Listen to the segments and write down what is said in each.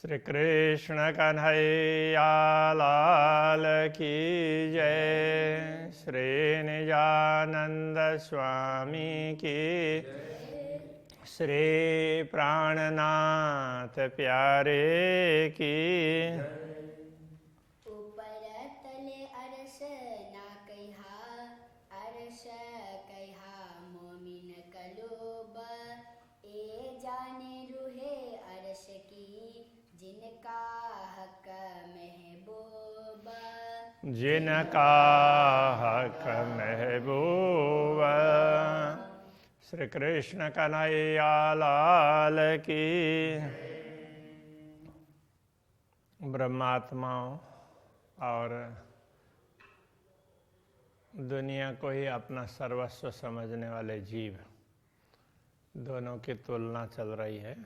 श्री कृष्ण कन्हैया लाल की जय। श्री निजानंद स्वामी की, श्री प्राणनाथ प्यारे की। ऊपर तले अरस ना कहा, अरस कहा मोमिन कलोब। ए जाने रूहे अरस की, जिनका हक महबूब। जिनका हक महबूब। श्री कृष्ण कन्हैया लाल की। ब्रह्मात्माओं और दुनिया को ही अपना सर्वस्व समझने वाले जीव, दोनों की तुलना चल रही है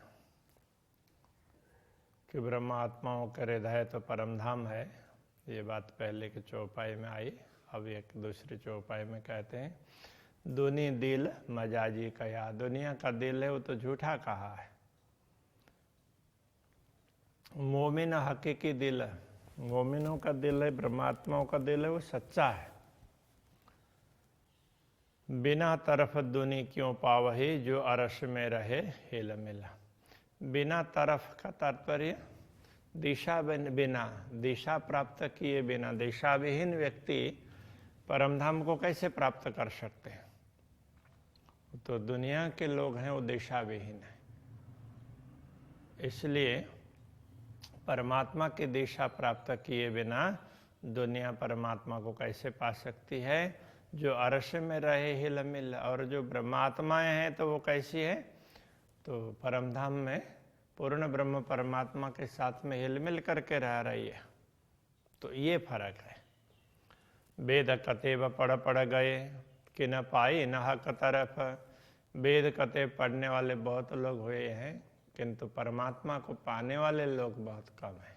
कि ब्रह्मात्माओं का हृदय तो परमधाम है। ये बात पहले के चौपाई में आई। अब एक दूसरी चौपाई में कहते हैं दुनी दिल मजाजी कहा। दुनिया का दिल है वो तो झूठा कहा है। मोमिन हकीकी दिल है, मोमिनों का दिल है, ब्रह्मात्माओं का दिल है, वो सच्चा है। बिना तरफ दुनी क्यों पावही, जो अरश में रहे हिल मिला। बिना तरफ का तात्पर्य दिशा बिना, दिशा प्राप्त किए बिना, दिशा विहीन व्यक्ति परमधाम को कैसे प्राप्त कर सकते हैं। तो दुनिया के लोग हैं वो दिशा विहीन है, इसलिए परमात्मा की दिशा प्राप्त किए बिना दुनिया परमात्मा को कैसे पा सकती है। जो अर्श में रहे हिल मिल, और जो ब्रह्मात्माएं हैं तो वो कैसी है, तो परमधाम में पूर्ण ब्रह्म परमात्मा के साथ में हिल मिल करके रह रही है। तो ये फर्क है। वेद कतेब पढ़ गए कि न पाई न हक तरफ। वेद कते पढ़ने वाले बहुत लोग हुए हैं, किंतु परमात्मा को पाने वाले लोग बहुत कम हैं।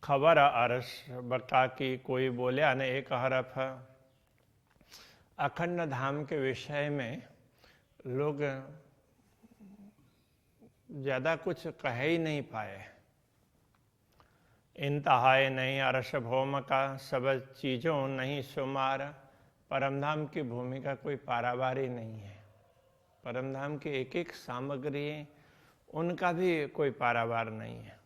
खबर अर्श बका की कोई बोले न एक हरफ। अखंड धाम के विषय में लोग ज्यादा कुछ कह ही नहीं पाए। इंतहाए नहीं अर्श भौम का, सब चीजों नहीं शुमार। परमधाम की भूमि का कोई पारावारी नहीं है। परमधाम की एक एक सामग्री, उनका भी कोई पारावार नहीं है।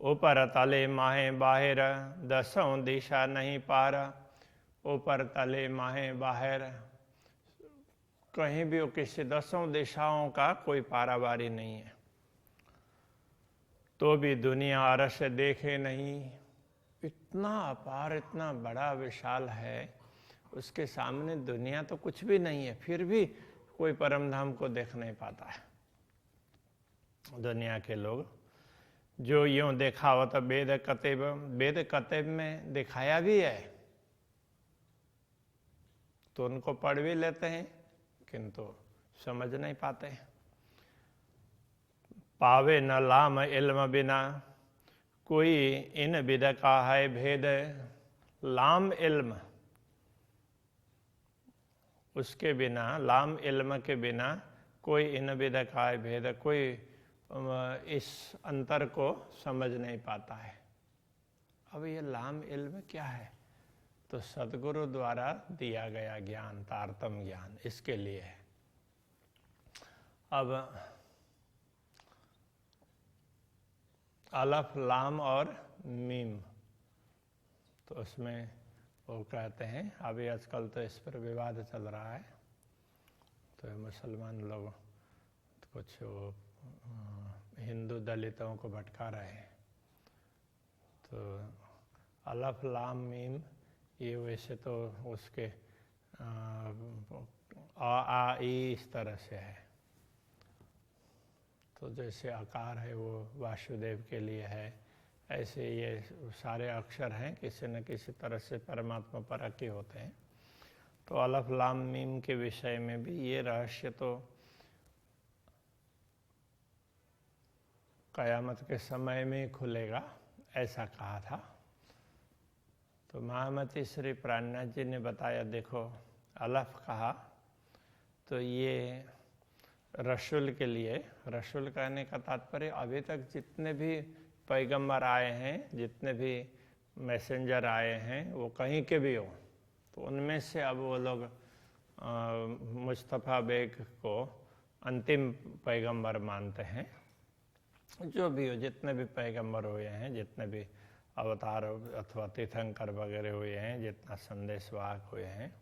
ऊपर तले माहे बाहर, दसों दिशा नहीं पार। ऊपर तले माहे बाहर, कहीं भी वो किसी दसों दिशाओं का कोई पारावारी नहीं है। तो भी दुनिया अरश देखे नहीं। इतना अपार, इतना बड़ा विशाल है, उसके सामने दुनिया तो कुछ भी नहीं है, फिर भी कोई परमधाम को देख नहीं पाता है। दुनिया के लोग जो यूं देखावत वेद कतेब, वेद कतेब में दिखाया भी है तो उनको पढ़ भी लेते हैं, किंतु समझ नहीं पाते हैं। पावे न लाम इल्म बिना, कोई इन विद का है भेद। लाम इल्म, उसके बिना, लाम इल्म के बिना कोई इन विद का है भेद, कोई इस अंतर को समझ नहीं पाता है। अब ये लाम इल्म क्या है, तो सदगुरु द्वारा दिया गया ज्ञान, तारतम ज्ञान, इसके लिए है। अब अलफ लाम और मीम, तो उसमें वो कहते हैं, अभी आजकल तो इस पर विवाद चल रहा है, तो मुसलमान लोग कुछ हिंदू दलितों को भटका रहे हैं। तो अलफ लाम मीम ये वैसे तो उसके आ ई इस तरह से है। तो जैसे आकार है वो वासुदेव के लिए है, ऐसे ये सारे अक्षर हैं किसी न किसी तरह से परमात्मा परक ही होते हैं। तो अलफ लाम मीम के विषय में भी ये रहस्य तो कयामत के समय में खुलेगा, ऐसा कहा था। तो महामती श्री प्राणनाथ जी ने बताया, देखो अलफ कहा तो ये रसूल के लिए, रसूल कहने का तात्पर्य अभी तक जितने भी पैगंबर आए हैं, जितने भी मैसेंजर आए हैं, वो कहीं के भी हो, तो उनमें से अब वो लोग मुस्तफ़ा बेग को अंतिम पैगंबर मानते हैं। जो भी हो, जितने भी पैगंबर हुए हैं, जितने भी अवतार अथवा तीर्थंकर वगैरह हुए हैं, जितना संदेशवाहक हुए हैं,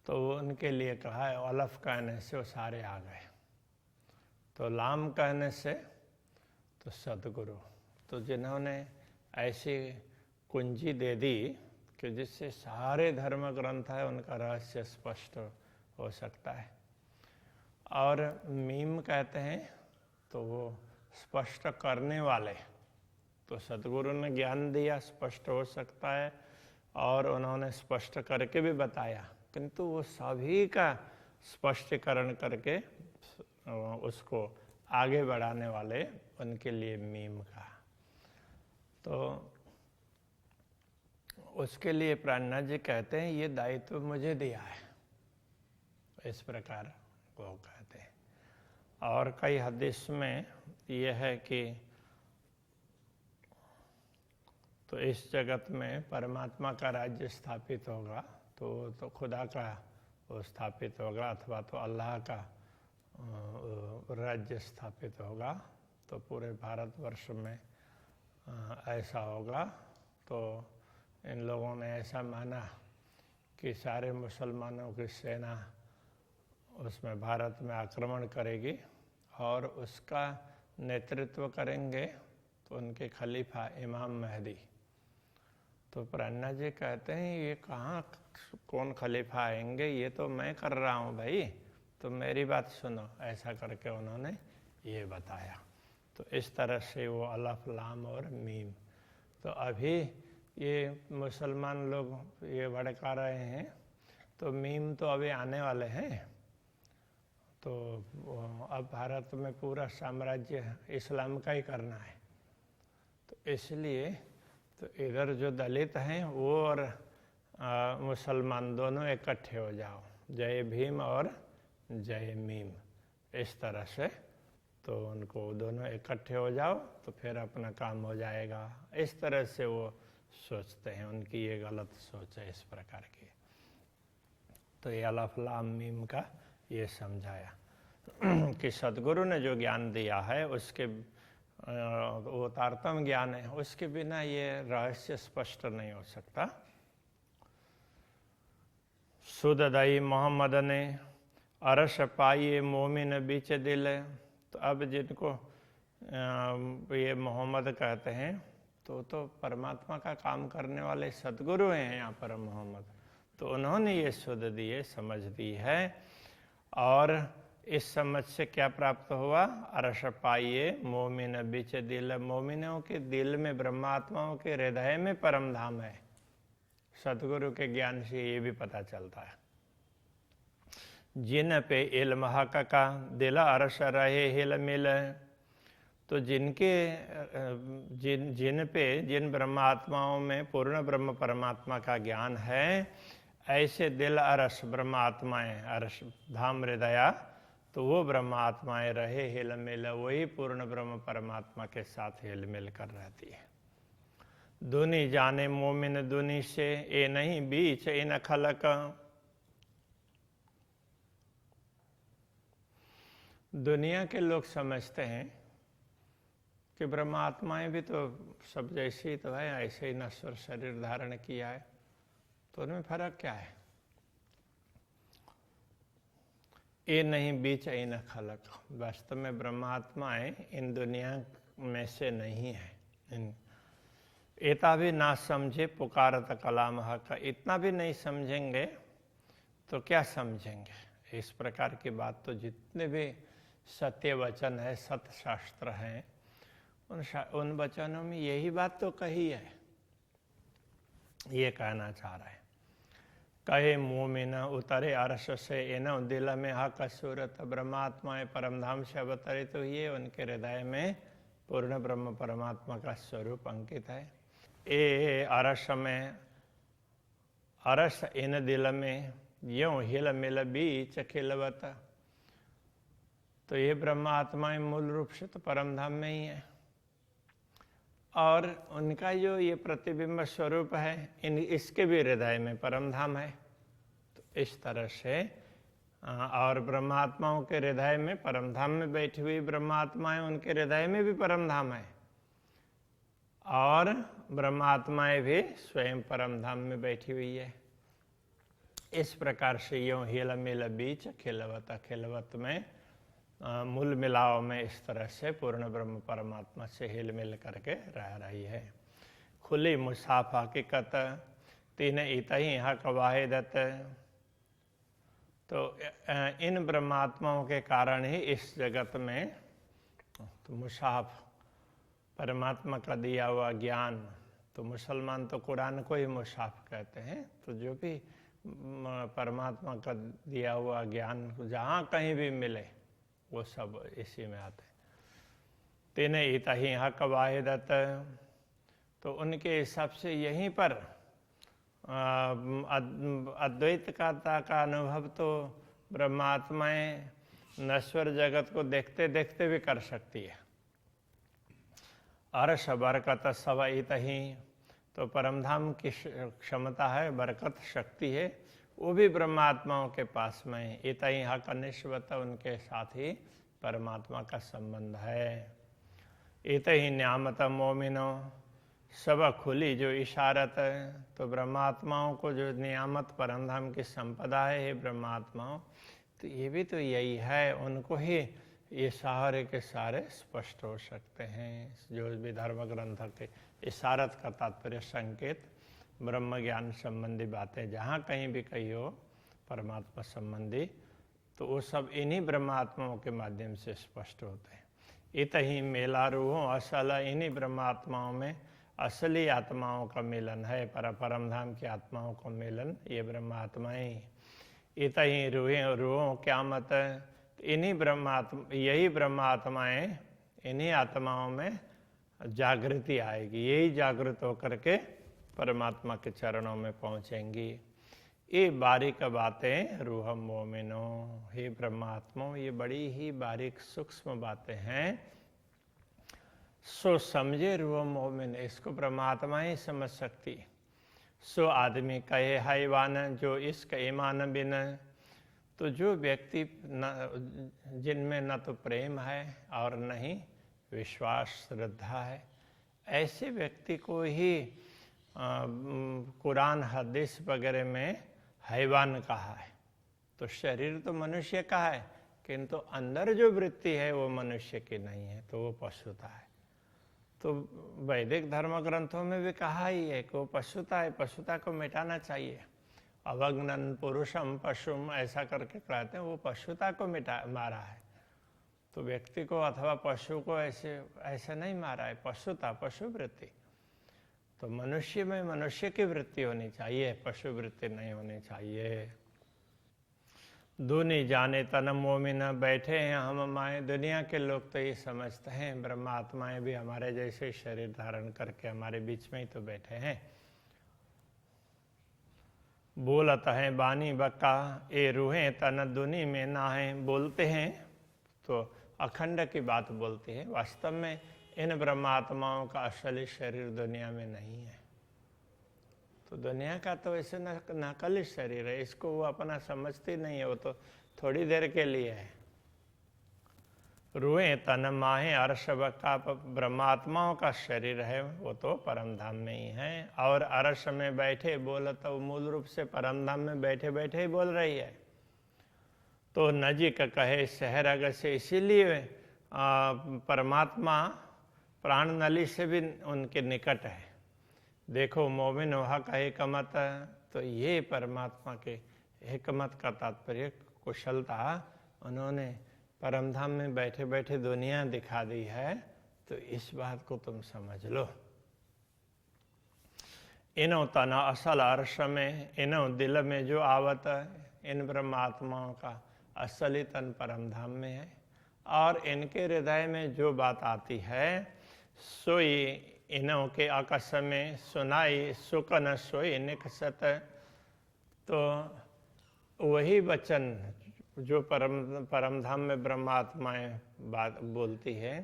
तो उनके लिए कहा है अलफ कहने से वो सारे आ गए, तो लाम कहने से तो सदगुरु। तो जिन्होंने ऐसी कुंजी दे दी कि जिससे सारे धर्म ग्रंथ है उनका रहस्य स्पष्ट हो सकता है। और मीम कहते हैं तो वो स्पष्ट करने वाले, तो सदगुरु ने ज्ञान दिया, स्पष्ट हो सकता है, और उन्होंने स्पष्ट करके भी बताया, किंतु वो सभी का स्पष्टीकरण करके उसको आगे बढ़ाने वाले, उनके लिए मीम का। तो उसके लिए प्राणनाथ जी कहते हैं ये दायित्व मुझे दिया है, इस प्रकार वो कहते हैं। और कई हदीस में यह है कि तो इस जगत में परमात्मा का राज्य स्थापित होगा, तो खुदा का वो स्थापित होगा, अथवा तो अल्लाह का राज्य स्थापित होगा, तो पूरे भारतवर्ष में ऐसा होगा। तो इन लोगों ने ऐसा माना कि सारे मुसलमानों की सेना उसमें भारत में आक्रमण करेगी और उसका नेतृत्व करेंगे तो उनके खलीफा इमाम महदी। तो प्राणनाथ जी कहते हैं ये कहाँ कौन खलीफा आएंगे, ये तो मैं कर रहा हूँ भाई, तो मेरी बात सुनो, ऐसा करके उन्होंने ये बताया। तो इस तरह से वो अलफ लाम और मीम। तो अभी ये मुसलमान लोग ये भड़का रहे हैं, तो मीम तो अभी आने वाले हैं। तो अब भारत में पूरा साम्राज्य इस्लाम का ही करना है, तो इसलिए तो इधर जो दलित हैं वो और मुसलमान दोनों इकट्ठे हो जाओ, जय भीम और जय मीम, इस तरह से। तो उनको दोनों इकट्ठे हो जाओ तो फिर अपना काम हो जाएगा, इस तरह से वो सोचते हैं। उनकी ये गलत सोच है इस प्रकार की। तो ये अलफ लाम मीम का ये समझाया कि सदगुरु ने जो ज्ञान दिया है उसके वो तारतम ज्ञान है, उसके बिना ये रहस्य स्पष्ट नहीं हो सकता। सुददाई मोहम्मद ने अरश पाइए मोमिन बीच दिल। तो अब जिनको ये मोहम्मद कहते हैं तो परमात्मा का काम करने वाले सदगुरु हैं यहाँ पर मोहम्मद। तो उन्होंने ये सुध दिए, समझ दी है, और इस समझ से क्या प्राप्त हुआ? अरश पाइए मोमिन बीच दिल। मोमिनों के दिल में, ब्रह्मात्माओं के हृदय में परम धाम है। सदगुरु के ज्ञान से ये भी पता चलता है। जिन पे इल्म हक का दिल अरश रहे हिल मिल। तो जिन ब्रह्मात्माओं में पूर्ण ब्रह्म परमात्मा का ज्ञान है, ऐसे दिल अरश ब्रह्मात्माएं, अरश धाम हृदया, तो वो ब्रह्मात्माएं रहे हिल मिल, वही पूर्ण ब्रह्म परमात्मा के साथ हिल मिल कर रहती है। दुनी जाने मोमिन दुनी से, ए नहीं बीच इन खलक। दुनिया के लोग समझते हैं कि ब्रह्मात्माएं भी तो सब जैसी तो है, ऐसे ही नश्वर शरीर धारण किया है, तो उनमें फर्क क्या है? ये नहीं बीच इन खलक। वास्तव में ब्रह्मात्माएं इन दुनिया में से नहीं है। एता भी ना समझे पुकारत कलाम हक। इतना भी नहीं समझेंगे तो क्या समझेंगे? इस प्रकार की बात तो जितने भी सत्य वचन है, सत्य शास्त्र हैं, उन वचनों में यही बात तो कही है। ये कहना चाह रहा है। कहे मोमिन उतरे अरश से एनो दिल में हक सूरत। ब्रह्मात्माएं परमधाम से अवतरित हुई है, उनके हृदय में पूर्ण ब्रह्म परमात्मा का स्वरूप अंकित है। ए अरश में, अरश इन दिल में, यूं हिल मिल बीच खिलवत। तो ये ब्रह्मात्माएं मूल रूप से तो परम धाम में ही है, और उनका जो ये प्रतिबिंब स्वरूप है इसके भी हृदय में परम धाम है। तो इस तरह से और ब्रह्मात्माओं के हृदय में परम धाम में बैठी हुई ब्रह्मात्माएं, उनके हृदय में भी परम धाम है, और ब्रह्मात्माएं भी स्वयं परम धाम में बैठी हुई है। इस प्रकार से यूं हिल मिल बीच खिलवत खिलवत में मूल मिलाव में इस तरह से पूर्ण ब्रह्म परमात्मा से हिल मिल करके रह रही है। खुली मुसाफ हकीकत तीन इतही हक वाहिदत। तो इन ब्रह्मात्माओं के कारण ही इस जगत में तो मुसाफ परमात्मा का दिया हुआ ज्ञान, तो मुसलमान तो कुरान को ही मुसाफ कहते हैं। तो जो भी परमात्मा का दिया हुआ ज्ञान जहाँ कहीं भी मिले वो सब इसी में आते हैं। तीन इतही हक वाहिदत। तो उनके हिसाब से यहीं पर अद्वैतता का अनुभव तो ब्रह्मात्माएं नश्वर जगत को देखते देखते भी कर सकती है। अर्श बरकत सब इतही। तो परमधाम की क्षमता है, बरकत शक्ति है, वो भी ब्रह्मात्माओं के पास में। इतही हक निश्वत, उनके साथ ही परमात्मा का संबंध है। इतही न्यामत मोमिनो सब खुली जो इशारत। तो ब्रह्मात्माओं को जो नियामत परमधाम की संपदा है, ये ब्रह्मात्माओं, तो ये भी तो यही है, उनको ही ये सारे के सारे स्पष्ट हो सकते हैं। जो भी धर्म ग्रंथ के इशारत का तात्पर्य संकेत, ब्रह्म ज्ञान संबंधी बातें जहाँ कहीं भी कही हो परमात्मा संबंधी, तो वो सब इन्हीं ब्रह्मात्माओं के माध्यम से स्पष्ट होते हैं। इतही मेला रूहों असल, इन्हीं ब्रह्मात्माओं में असली आत्माओं का मिलन है, परमधाम की आत्माओं का मिलन ये ब्रह्मात्माएं। इतही रूहों क्या मत, इन्हीं ब्रह्मात्मा, यही ब्रह्मात्माएं, इन्हीं आत्माओं में जागृति आएगी, यही जागृत होकर के परमात्मा के चरणों में पहुंचेंगी। ये बारीक बातें रूह मोमिनो, हे ब्रह्मात्मा, ये बड़ी ही बारीक सूक्ष्म बातें हैं। सो समझे रूह मोमिन, इसको परमात्मा ही समझ सकती। सो आदमी कहे हैवान, जो इसका ईमान बिन। तो जो व्यक्ति जिनमें न तो प्रेम है और न ही विश्वास श्रद्धा है, ऐसे व्यक्ति को ही कुरान हदीस वगैरह में हैवान कहा है। तो शरीर तो मनुष्य का है, किंतु अंदर जो वृत्ति है वो मनुष्य की नहीं है, तो वो पशुता है। तो वैदिक धर्म ग्रंथों में भी कहा ही है कि वो पशुता है, पशुता को मिटाना चाहिए। अवग्नन पुरुषम पशुम ऐसा करके कहते हैं, वो पशुता को मारा है। तो व्यक्ति को अथवा पशु को ऐसे नहीं मारा है, पशुता, पशु वृत्ति। तो मनुष्य में मनुष्य की वृत्ति होनी चाहिए, पशु वृत्ति नहीं होनी चाहिए। दूनी जाने तन मोमिन, बैठे हैं हम माए। दुनिया के लोग तो ये समझते हैं ब्रह्मात्माएं भी हमारे जैसे शरीर धारण करके हमारे बीच में ही तो बैठे हैं। बोलत हैं बानी बक्का, ए रूहें तन दुनी में ना है। बोलते हैं तो अखंड की बात बोलते हैं, वास्तव में इन ब्रह्मात्माओं का असली शरीर दुनिया में नहीं है। तो दुनिया का तो ऐसे नकली शरीर है, इसको वो अपना समझती नहीं है, वो तो थोड़ी देर के लिए है। रूहें तन माहे अर्श बक्का, ब्रह्मात्माओं का शरीर है वो तो परमधाम में ही है। और अर्श में बैठे बोल, तो मूल रूप से परमधाम में बैठे बैठे ही बोल रही है। तो नजीक कहे शहरग से, इसीलिए परमात्मा प्राण नली से भी उनके निकट है। देखो मोमिन हक हिकमत, तो ये परमात्मा के हिकमत का तात्पर्य कुशलता उन्होंने परमधाम में बैठे बैठे दुनिया दिखा दी है। तो इस बात को तुम समझ लो। इनो तना असल अर्श में, इनो दिल में जो आवत, इन ब्रह्मात्माओं का असली तन परमधाम में है। और इनके हृदय में जो बात आती है सोई इनों के आकाश में सुनाई, सुख न सोई निकसत। तो वही वचन जो परम धाम में ब्रह्मात्माएं बात बोलती है,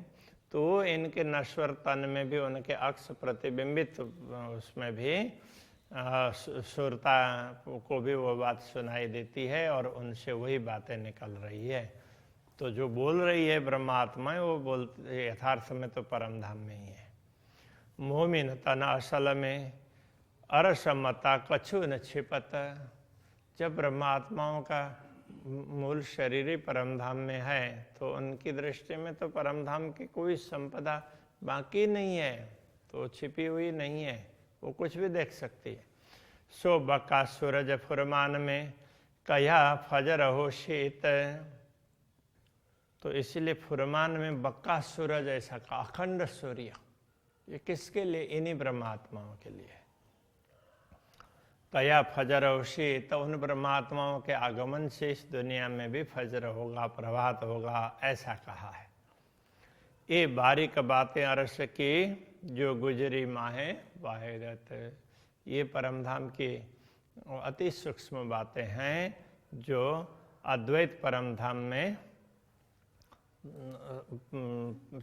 तो इनके नश्वर तन में भी उनके अक्ष प्रतिबिंबित उसमें भी सुरता को भी वो बात सुनाई देती है और उनसे वही बातें निकल रही है। तो जो बोल रही है ब्रह्मात्माएं, वो बोलते यथार्थ में तो परम धाम में ही है। मोमिन तन असल में अरसमता कछु न छिपत। जब ब्रह्मात्माओं का मूल शरीर ही परम धाम में है, तो उनकी दृष्टि में तो परम धाम की कोई संपदा बाकी नहीं है, तो छिपी हुई नहीं है, वो कुछ भी देख सकती है। सो बका सूरज फुरमान में कया फजर हो शीत। तो इसीलिए फुरमान में बक्का सूरज ऐसा का अखंड सूर्य, ये किसके लिए? इन्हीं ब्रह्मात्माओं के लिए। कया फजर होशी, तो उन ब्रह्मात्माओं के आगमन से इस दुनिया में भी फजर होगा, प्रभात होगा, ऐसा कहा है। ये बारीक बातें अरस की जो गुजरी माहे वाहिरत। ये परमधाम की अति सूक्ष्म बातें हैं जो अद्वैत परमधाम में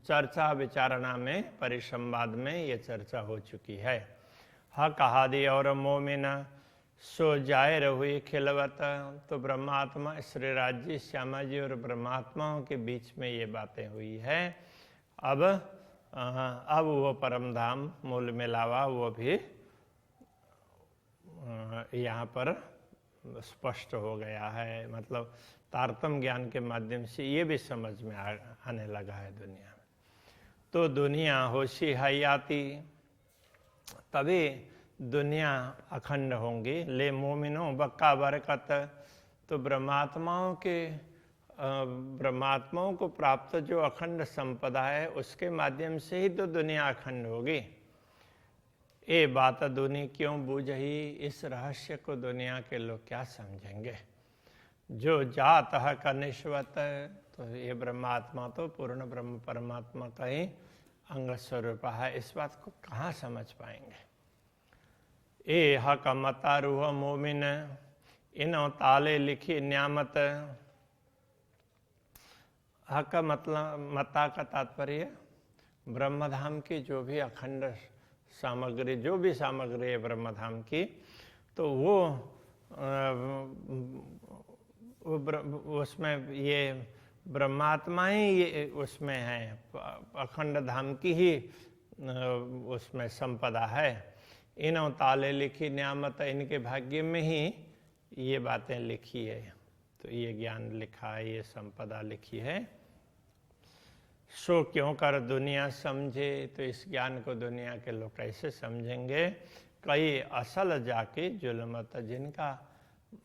चर्चा विचारणा में, परिसंवाद में ये चर्चा हो चुकी है। हक हादि और मोमिन सो जाहिर हुई खिलवत। तो ब्रह्मात्मा श्री राज्य श्यामा जी और ब्रह्मात्माओं के बीच में ये बातें हुई है। अब वो परमधाम मूल मिलावा वो भी यहाँ पर स्पष्ट हो गया है। मतलब तारतम ज्ञान के माध्यम से ये भी समझ में आने लगा है दुनिया में। तो दुनिया होशी हयाती, तभी दुनिया अखंड होंगी। ले मोमिनो बक्का बरकत। तो ब्रह्मात्माओं को प्राप्त जो अखंड संपदा है, उसके माध्यम से ही तो दुनिया अखंड होगी। ये बात दुनिया क्यों बूझही, इस रहस्य को दुनिया के लोग क्या समझेंगे। जो जात है कनिष्वत, तो ये ब्रह्मात्मा तो पूर्ण ब्रह्म परमात्मा का ही अंग स्वरूप है, इस बात को कहाँ समझ पाएंगे। ए हक मता रूह मोमिन, इनो ताले लिखी न्यामत। हक मतलब मता का तात्पर्य ब्रह्मधाम की जो भी अखंड सामग्री, जो भी सामग्री है ब्रह्मधाम की, तो वो उसमें ये ब्रह्मात्मा ही ये उसमें है, अखंड धाम की ही उसमें संपदा है। इनो ताले लिखी न्यामत, इनके भाग्य में ही ये बातें लिखी है, तो ये ज्ञान लिखा है, ये संपदा लिखी है। सो क्यों कर दुनिया समझे, तो इस ज्ञान को दुनिया के लोग कैसे समझेंगे। कई असल जाके जुल्मत,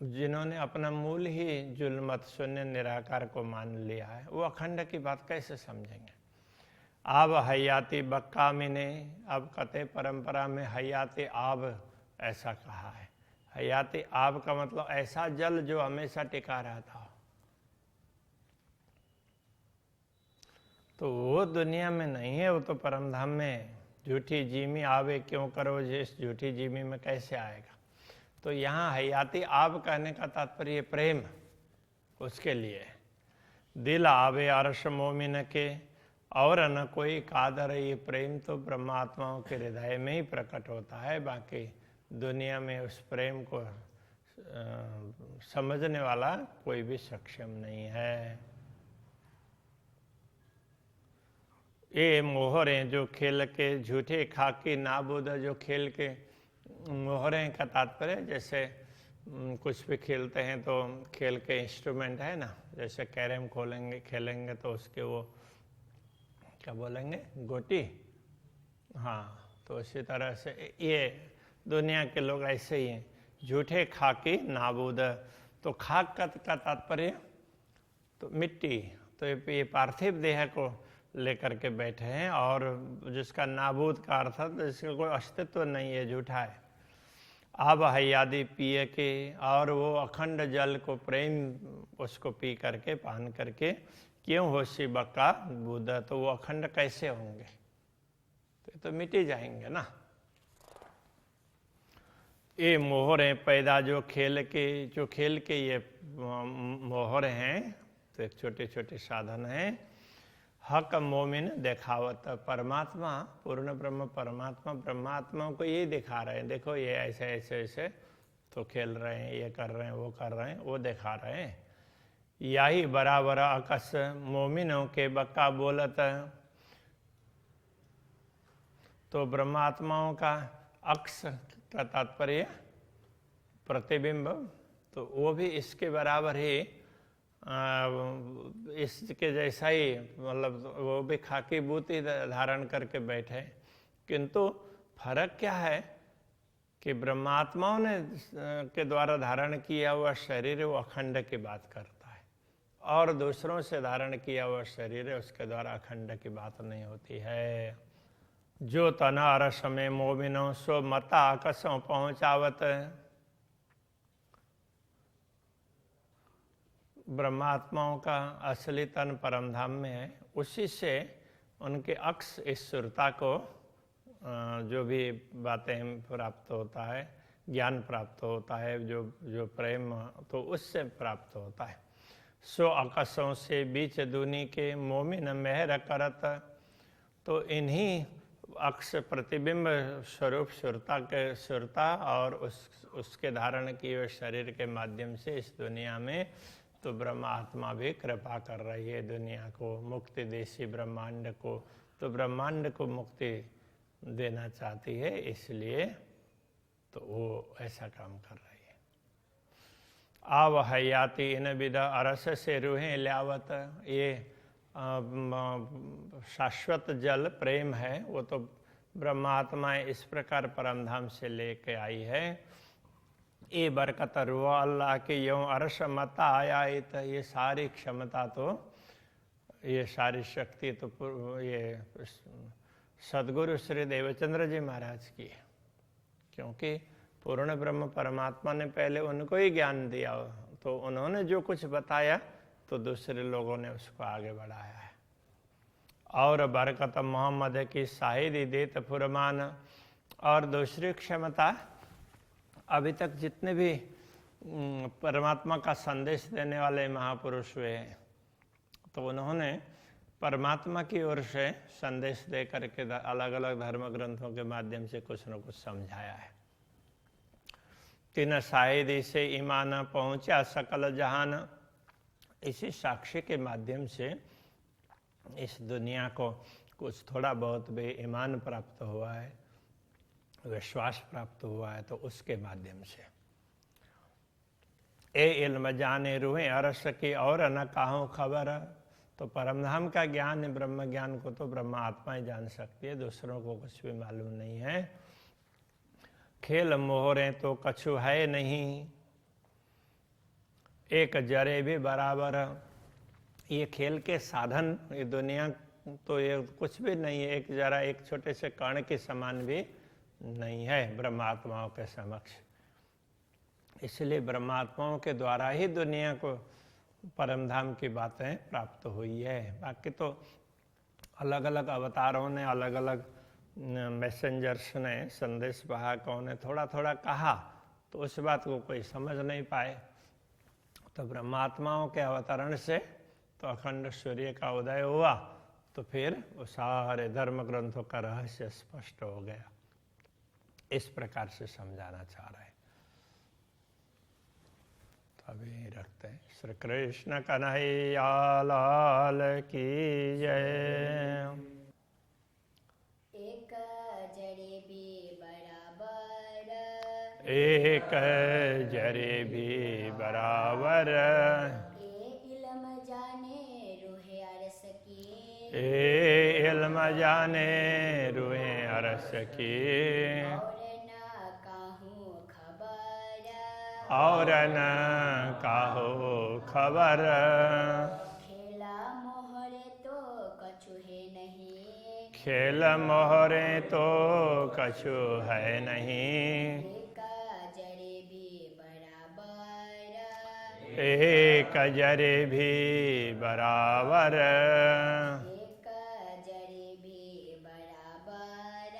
जिन्होंने अपना मूल ही जुल्मत शून्य निराकार को मान लिया है, वो अखंड की बात कैसे समझेंगे। आब हयाती बक्का मिने, अब कते परंपरा में हयाती आब ऐसा कहा है। हयाती आब का मतलब ऐसा जल जो हमेशा टिका रहता हो। तो वो दुनिया में नहीं है, वो तो परमधाम में। झूठी जीमी आवे क्यों करो, जिस झूठी जीमी में कैसे आएगा। तो यहाँ हयाती आब कहने का तात्पर्य प्रेम, उसके लिए। दिल आवे अर्श मोमिन के, और न कोई कादर। ये प्रेम तो ब्रह्मात्माओं के हृदय में ही प्रकट होता है, बाकी दुनिया में उस प्रेम को समझने वाला कोई भी सक्षम नहीं है। ये मोहरे जो खेल के झूठे खाकी नाबूद, जो खेल के मोहरे का तात्पर्य जैसे कुछ भी खेलते हैं तो खेल के इंस्ट्रूमेंट है ना, जैसे कैरम खेलेंगे तो उसके वो क्या बोलेंगे, गोटी। हाँ, तो इसी तरह से ये दुनिया के लोग ऐसे ही हैं, झूठे खाकी नाबूद। तो खाक का तात्पर्य तो मिट्टी, तो ये पार्थिव देह को लेकर के बैठे हैं, और जिसका नाबूद का अर्थ है जिसका कोई अस्तित्व नहीं है, झूठा है। आब हयादी पिए के, और वो अखंड जल को प्रेम उसको पी करके, पान करके, क्यों होशी बक्का बुध, तो वो अखंड कैसे होंगे, तो मिट ही जाएंगे ना। ये मोहरें पैदा जो खेल के ये मोहर हैं, तो एक छोटे छोटे साधन हैं। हक मोमिन देखावत, परमात्मा पूर्ण ब्रह्म परमात्मा ब्रह्मात्माओं को ये दिखा रहे हैं, देखो ये ऐसे ऐसे ऐसे तो खेल रहे हैं, ये कर रहे हैं, वो कर रहे हैं, वो दिखा रहे हैं। यही बराबर अकस मोमिनों के बक्का बोलत, तो ब्रह्मात्माओं का अक्स का तात्पर्य प्रतिबिंब, तो वो भी इसके बराबर ही इसके जैसा ही, मतलब वो भी खाकी बूती धारण करके बैठे। किंतु फर्क क्या है कि ब्रह्मात्माओं ने के द्वारा धारण किया हुआ शरीर वो अखंड की बात करता है, और दूसरों से धारण किया हुआ शरीर उसके द्वारा अखंड की बात नहीं होती है। जो तना अरस में मोमिनो सो मता आकसों पहुँचावत, ब्रह्मात्माओं का असली तन परमधाम में है, उसी से उनके अक्स इस सुरता को जो भी बातें प्राप्त होता है, ज्ञान प्राप्त होता है, जो प्रेम, तो उससे प्राप्त होता है। सो आकाशों से बीच दूनी के मोमिन मेहर करत, तो इन्हीं अक्ष प्रतिबिंब स्वरूप सुरता और उसके धारण किए हुए शरीर के माध्यम से इस दुनिया में तो ब्रह्मात्मा भी कृपा कर रही है दुनिया को, मुक्ति देशी ब्रह्मांड को, तो ब्रह्मांड को मुक्ति देना चाहती है, इसलिए तो वो ऐसा काम कर रही है। आव हयाति इन विदा अरस से रूहें ल्यावत, ये शाश्वत जल प्रेम है, वो तो ब्रह्मात्माएं इस प्रकार परमधाम से लेके आई है। ये बरकत रुआ अल्लाह के यों अरश मता आया, ये सारी क्षमता तो, ये सारी शक्ति तो ये सदगुरु श्री देवचंद्र जी महाराज की है, क्योंकि पूर्ण ब्रह्म परमात्मा ने पहले उनको ही ज्ञान दिया, तो उन्होंने जो कुछ बताया तो दूसरे लोगों ने उसको आगे बढ़ाया है। और बरकत मोहम्मद की शाहिदी देत फुरमान, और दूसरी क्षमता अभी तक जितने भी परमात्मा का संदेश देने वाले महापुरुष हुए हैं, तो उन्होंने परमात्मा की ओर से संदेश दे करके अलग अलग धर्म ग्रंथों के माध्यम से कुछ न कुछ समझाया है। तीन शाहिदी से ईमान पहुँचा सकल जहान, इसी साक्षी के माध्यम से इस दुनिया को कुछ थोड़ा बहुत भी ईमान प्राप्त हुआ है, विश्वास प्राप्त हुआ है, तो उसके माध्यम से ए इल्म जाने रूहें अरस की और न काहूँ खबर, तो परमधाम का ज्ञान, ब्रह्म ज्ञान को तो ब्रह्मा आत्मा ही जान सकती है, दूसरों को कुछ भी मालूम नहीं है। खेल मोहरें तो कछु है नहीं, एक जरे भी बराबर, ये खेल के साधन, ये दुनिया तो ये कुछ भी नहीं है, एक जरा एक छोटे से कण के समान भी नहीं है ब्रह्मात्माओं के समक्ष। इसलिए ब्रह्मात्माओं के द्वारा ही दुनिया को परमधाम की बातें प्राप्त हुई है। बाकी तो अलग अलग अवतारों ने, अलग अलग मैसेंजर्स ने, संदेश वाहकों ने थोड़ा थोड़ा कहा, तो उस बात को कोई समझ नहीं पाए। तो ब्रह्मात्माओं के अवतरण से तो अखंड सूर्य का उदय हुआ, तो फिर वो सारे धर्म ग्रंथों का रहस्य स्पष्ट हो गया। इस प्रकार से समझाना चाह रहे हैं। तो अभी रखते हैं। श्री कृष्ण कन्हैया लाल की जय। एक जरे भी बराबर, एक जरे भी बराबर, इल्म जाने रूहे अरस की, ए इल्म जाने रूहें अरस की, और न काहो खबर, खेला मोहरे तो कछु है नहीं, खेल मोहरे तो कछु है नहीं, एक जरे भी बराबर, एक जरे भी बराबर, एक जरे भी बराबर,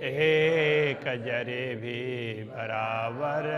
एक जरे भी बराबर